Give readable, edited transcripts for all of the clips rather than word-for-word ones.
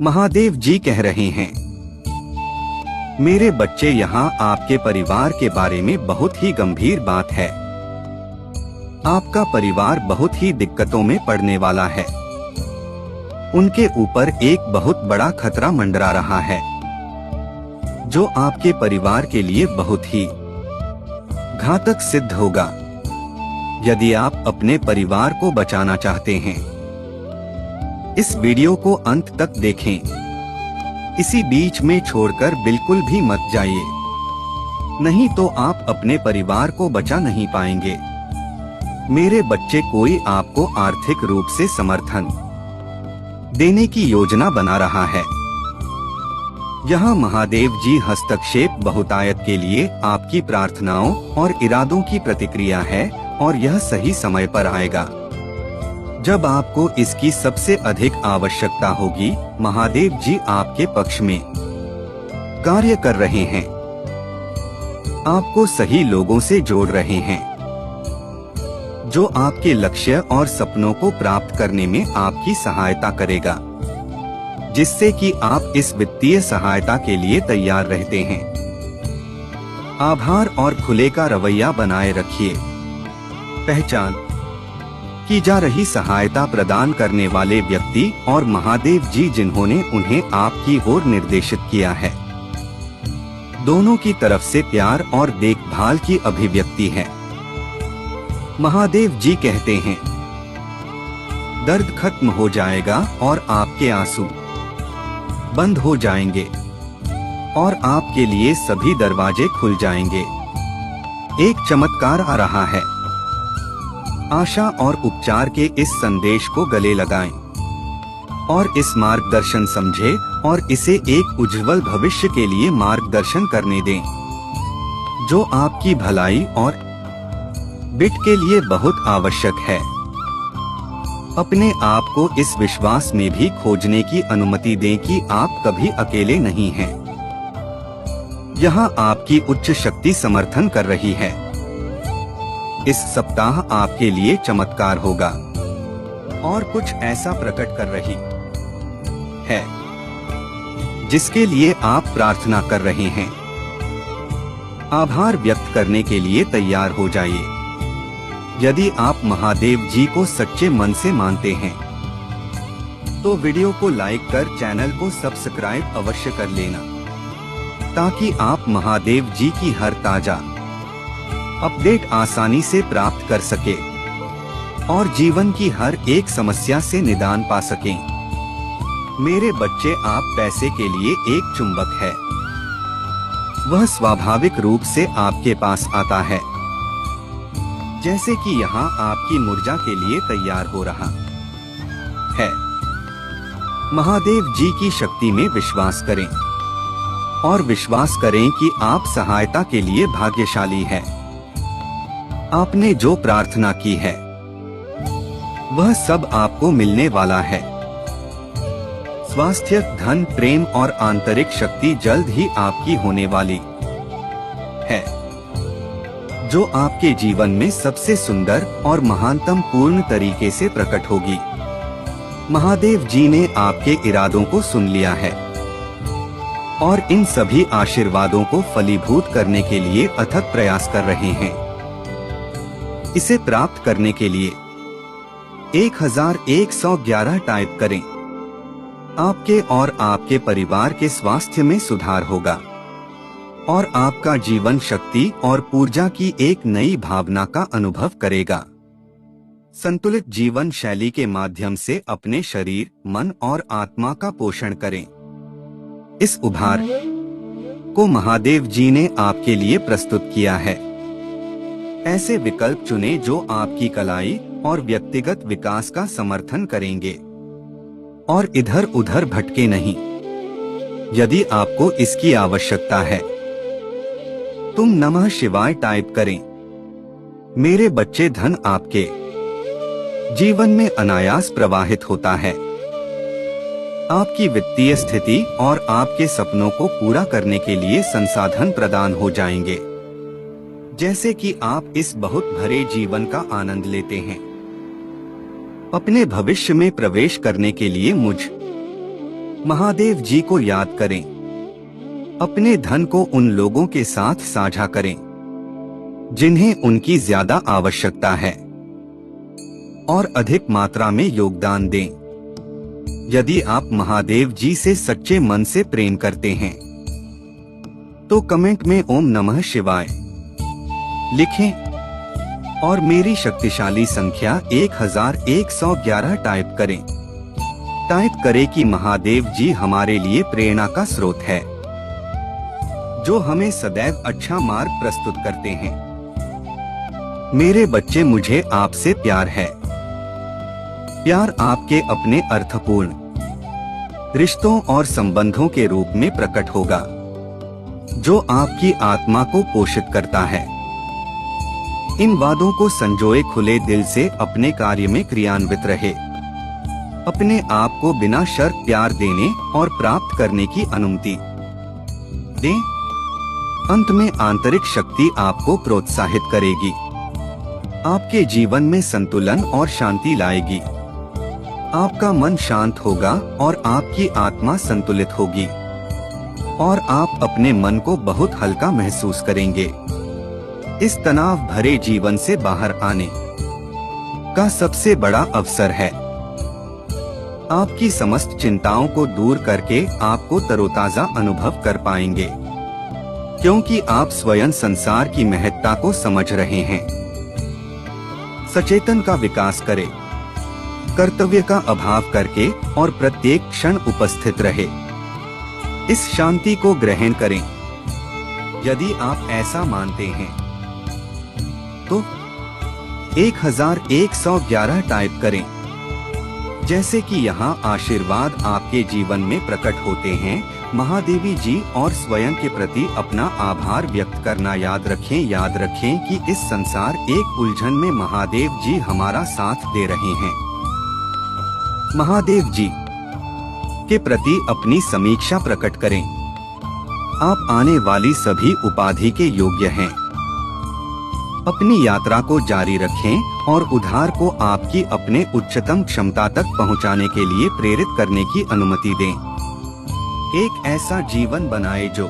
महादेव जी कह रहे हैं, मेरे बच्चे, यहाँ आपके परिवार के बारे में बहुत ही गंभीर बात है। आपका परिवार बहुत ही दिक्कतों में पड़ने वाला है। उनके ऊपर एक बहुत बड़ा खतरा मंडरा रहा है, जो आपके परिवार के लिए बहुत ही घातक सिद्ध होगा। यदि आप अपने परिवार को बचाना चाहते हैं, इस वीडियो को अंत तक देखें। इसी बीच में छोड़कर बिल्कुल भी मत जाइए, नहीं तो आप अपने परिवार को बचा नहीं पाएंगे। मेरे बच्चे, कोई आपको आर्थिक रूप से समर्थन देने की योजना बना रहा है। यहाँ महादेव जी हस्तक्षेप बहुतायत के लिए आपकी प्रार्थनाओं और इरादों की प्रतिक्रिया है, और यह सही समय पर आएगा जब आपको इसकी सबसे अधिक आवश्यकता होगी। महादेव जी आपके पक्ष में कार्य कर रहे हैं, आपको सही लोगों से जोड़ रहे हैं, जो आपके लक्ष्य और सपनों को प्राप्त करने में आपकी सहायता करेगा, जिससे कि आप इस वित्तीय सहायता के लिए तैयार रहते हैं। आभार और खुले का रवैया बनाए रखिए। पहचान की जा रही सहायता प्रदान करने वाले व्यक्ति और महादेव जी जिन्होंने उन्हें आपकी ओर निर्देशित किया है, दोनों की तरफ से प्यार और देखभाल की अभिव्यक्ति है। महादेव जी कहते हैं, दर्द खत्म हो जाएगा और आपके आंसू बंद हो जाएंगे, और आपके लिए सभी दरवाजे खुल जाएंगे। एक चमत्कार आ रहा है। आशा और उपचार के इस संदेश को गले लगाएं और इस मार्गदर्शन समझें और इसे एक उज्जवल भविष्य के लिए मार्गदर्शन करने दें, जो आपकी भलाई और बिट के लिए बहुत आवश्यक है। अपने आप को इस विश्वास में भी खोजने की अनुमति दें कि आप कभी अकेले नहीं हैं। यहाँ आपकी उच्च शक्ति समर्थन कर रही है। इस सप्ताह आपके लिए चमत्कार होगा और कुछ ऐसा प्रकट कर रही है जिसके लिए आप प्रार्थना कर रहे हैं। आभार व्यक्त करने के लिए तैयार हो जाइए। यदि आप महादेव जी को सच्चे मन से मानते हैं, तो वीडियो को लाइक कर चैनल को सब्सक्राइब अवश्य कर लेना, ताकि आप महादेव जी की हर ताजा अपडेट आसानी से प्राप्त कर सके और जीवन की हर एक समस्या से निदान पा सकें। मेरे बच्चे, आप पैसे के लिए एक चुंबक है। वह स्वाभाविक रूप से आपके पास आता है, जैसे कि यहाँ आपकी मुर्जा के लिए तैयार हो रहा है। महादेव जी की शक्ति में विश्वास करें और विश्वास करें कि आप सहायता के लिए भाग्यशाली हैं। आपने जो प्रार्थना की है, वह सब आपको मिलने वाला है। स्वास्थ्य, धन, प्रेम और आंतरिक शक्ति जल्द ही आपकी होने वाली है, जो आपके जीवन में सबसे सुंदर और महानतम पूर्ण तरीके से प्रकट होगी। महादेव जी ने आपके इरादों को सुन लिया है और इन सभी आशीर्वादों को फलीभूत करने के लिए अथक प्रयास कर रहे हैं। इसे प्राप्त करने के लिए 1111 टाइप करें। आपके और आपके परिवार के स्वास्थ्य में सुधार होगा और आपका जीवन शक्ति और ऊर्जा की एक नई भावना का अनुभव करेगा। संतुलित जीवन शैली के माध्यम से अपने शरीर, मन और आत्मा का पोषण करें। इस उपहार को महादेव जी ने आपके लिए प्रस्तुत किया है। ऐसे विकल्प चुनें जो आपकी कलाई और व्यक्तिगत विकास का समर्थन करेंगे और इधर उधर भटके नहीं। यदि आपको इसकी आवश्यकता है, तुम नमः शिवाय टाइप करें। मेरे बच्चे, धन आपके जीवन में अनायास प्रवाहित होता है। आपकी वित्तीय स्थिति और आपके सपनों को पूरा करने के लिए संसाधन प्रदान हो जाएंगे, जैसे कि आप इस बहुत भरे जीवन का आनंद लेते हैं। अपने भविष्य में प्रवेश करने के लिए मुझ महादेव जी को याद करें। अपने धन को उन लोगों के साथ साझा करें जिन्हें उनकी ज्यादा आवश्यकता है और अधिक मात्रा में योगदान दें। यदि आप महादेव जी से सच्चे मन से प्रेम करते हैं तो कमेंट में ओम नमः शिवाय लिखें और मेरी शक्तिशाली संख्या 1111 टाइप करें। टाइप करें कि महादेव जी हमारे लिए प्रेरणा का स्रोत है, जो हमें सदैव अच्छा मार्ग प्रस्तुत करते हैं। मेरे बच्चे, मुझे आपसे प्यार है। प्यार आपके अपने अर्थपूर्ण रिश्तों और संबंधों के रूप में प्रकट होगा, जो आपकी आत्मा को पोषित करता है। इन वादों को संजोए खुले दिल से अपने कार्य में क्रियान्वित रहे। अपने आप को बिना शर्त प्यार देने और प्राप्त करने की अनुमति दें। अंत में आंतरिक शक्ति आपको प्रोत्साहित करेगी, आपके जीवन में संतुलन और शांति लाएगी। आपका मन शांत होगा और आपकी आत्मा संतुलित होगी और आप अपने मन को बहुत हल्का महसूस करेंगे। इस तनाव भरे जीवन से बाहर आने का सबसे बड़ा अवसर है। आपकी समस्त चिंताओं को दूर करके आपको तरोताजा अनुभव कर पाएंगे, क्योंकि आप स्वयं संसार की महत्ता को समझ रहे हैं। सचेतन का विकास करें, कर्तव्य का अभाव करके और प्रत्येक क्षण उपस्थित रहे। इस शांति को ग्रहण करें। यदि आप ऐसा मानते हैं तो 1111 टाइप करें। जैसे कि यहाँ आशीर्वाद आपके जीवन में प्रकट होते हैं, महादेवी जी और स्वयं के प्रति अपना आभार व्यक्त करना याद रखें। याद रखें कि इस संसार एक उलझन में महादेव जी हमारा साथ दे रहे हैं। महादेव जी के प्रति अपनी समीक्षा प्रकट करें। आप आने वाली सभी उपाधि के योग्य हैं। अपनी यात्रा को जारी रखें और उद्धार को आपकी अपने उच्चतम क्षमता तक पहुंचाने के लिए प्रेरित करने की अनुमति दें। एक ऐसा जीवन बनाएं जो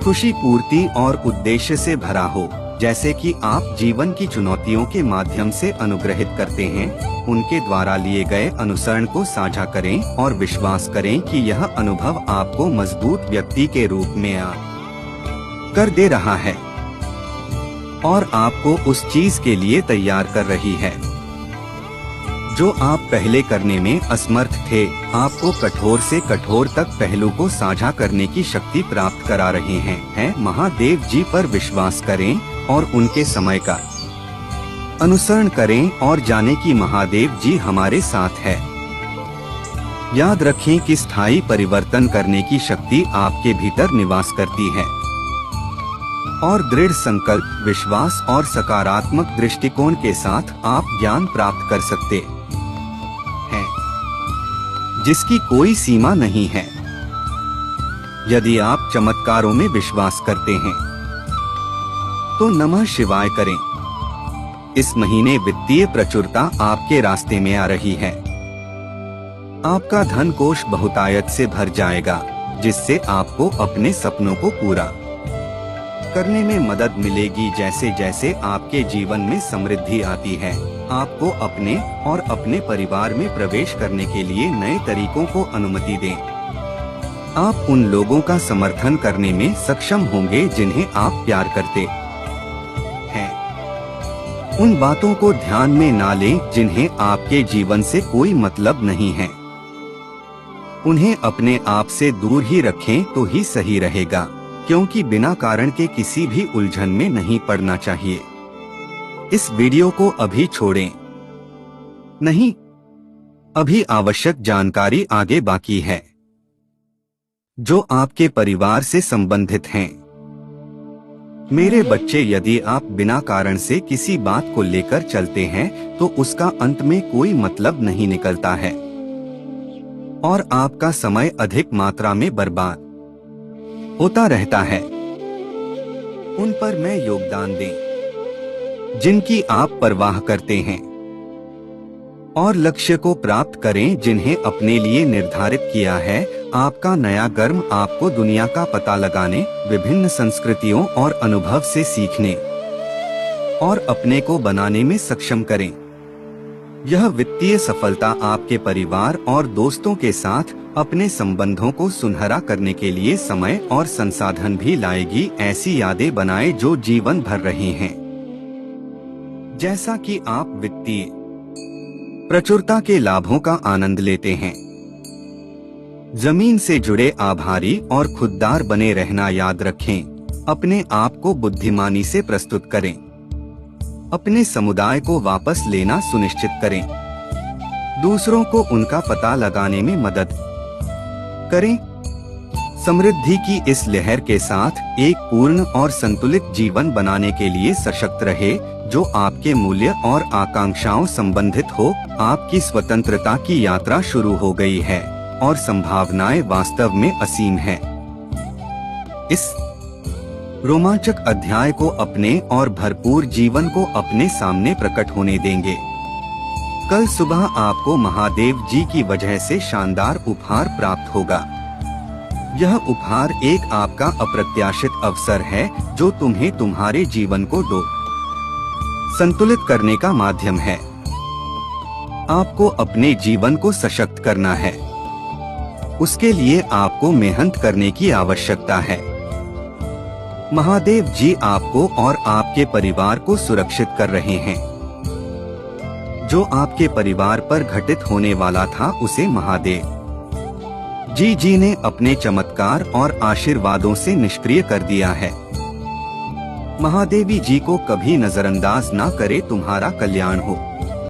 खुशी, पूर्ति और उद्देश्य से भरा हो। जैसे कि आप जीवन की चुनौतियों के माध्यम से अनुग्रहित करते हैं, उनके द्वारा लिए गए अनुसरण को साझा करें और विश्वास करें कि यह अनुभव आपको मजबूत व्यक्ति के रूप में कर दे रहा है और आपको उस चीज के लिए तैयार कर रही है जो आप पहले करने में असमर्थ थे। आपको कठोर से कठोर तक पहलू को साझा करने की शक्ति प्राप्त करा रहे हैं। महादेव जी पर विश्वास करें और उनके समय का अनुसरण करें और जानें कि महादेव जी हमारे साथ है। याद रखें कि स्थायी परिवर्तन करने की शक्ति आपके भीतर निवास करती है और दृढ़ संकल्प, विश्वास और सकारात्मक दृष्टिकोण के साथ आप ज्ञान प्राप्त कर सकते हैं जिसकी कोई सीमा नहीं है। यदि आप चमत्कारों में विश्वास करते हैं तो नमः शिवाय करें। इस महीने वित्तीय प्रचुरता आपके रास्ते में आ रही है। आपका धन कोष बहुतायत से भर जाएगा, जिससे आपको अपने सपनों को पूरा करने में मदद मिलेगी। जैसे जैसे आपके जीवन में समृद्धि आती है, आपको अपने और अपने परिवार में प्रवेश करने के लिए नए तरीकों को अनुमति दें। आप उन लोगों का समर्थन करने में सक्षम होंगे जिन्हें आप प्यार करते हैं। उन बातों को ध्यान में ना लें जिन्हें आपके जीवन से कोई मतलब नहीं है। उन्हें अपने आप से दूर ही रखें तो ही सही रहेगा, क्योंकि बिना कारण के किसी भी उलझन में नहीं पड़ना चाहिए। इस वीडियो को अभी छोड़ें नहीं, अभी आवश्यक जानकारी आगे बाकी है जो आपके परिवार से संबंधित हैं। मेरे बच्चे, यदि आप बिना कारण से किसी बात को लेकर चलते हैं तो उसका अंत में कोई मतलब नहीं निकलता है और आपका समय अधिक मात्रा में बर्बाद होता रहता है। उन पर मैं योगदान दें जिनकी आप परवाह करते हैं और लक्ष्य को प्राप्त करें जिन्हें अपने लिए निर्धारित किया है। आपका नया कर्म आपको दुनिया का पता लगाने, विभिन्न संस्कृतियों और अनुभव से सीखने और अपने को बनाने में सक्षम करें। यह वित्तीय सफलता आपके परिवार और दोस्तों के साथ अपने संबंधों को सुनहरा करने के लिए समय और संसाधन भी लाएगी। ऐसी यादें बनाएं जो जीवन भर रही हैं। जैसा कि आप वित्तीय प्रचुरता के लाभों का आनंद लेते हैं। जमीन से जुड़े आभारी और खुददार बने रहना याद रखें। अपने आप को बुद्धिमानी से प्रस्तुत करें। अपने समुदाय को वापस लेना सुनिश्चित करें। दूसरों को उनका पता लगाने में मदद करें। समृद्धि की इस लहर के साथ एक पूर्ण और संतुलित जीवन बनाने के लिए सशक्त रहे, जो आपके मूल्य और आकांक्षाओं संबंधित हो। आपकी स्वतंत्रता की यात्रा शुरू हो गई है और संभावनाएं वास्तव में असीम हैं। इस रोमांचक अध्याय को अपने और भरपूर जीवन को अपने सामने प्रकट होने देंगे। कल सुबह आपको महादेव जी की वजह से शानदार उपहार प्राप्त होगा। यह उपहार एक आपका अप्रत्याशित अवसर है जो तुम्हें तुम्हारे जीवन को संतुलित करने का माध्यम है। आपको अपने जीवन को सशक्त करना है। उसके लिए आपको मेहनत करने की आवश्यकता है। महादेव जी आपको और आपके परिवार को सुरक्षित कर रहे हैं। जो आपके परिवार पर घटित होने वाला था उसे महादेव जी ने अपने चमत्कार और आशीर्वादों से निष्क्रिय कर दिया है। महादेवी जी को कभी नजरअंदाज ना करे। तुम्हारा कल्याण हो।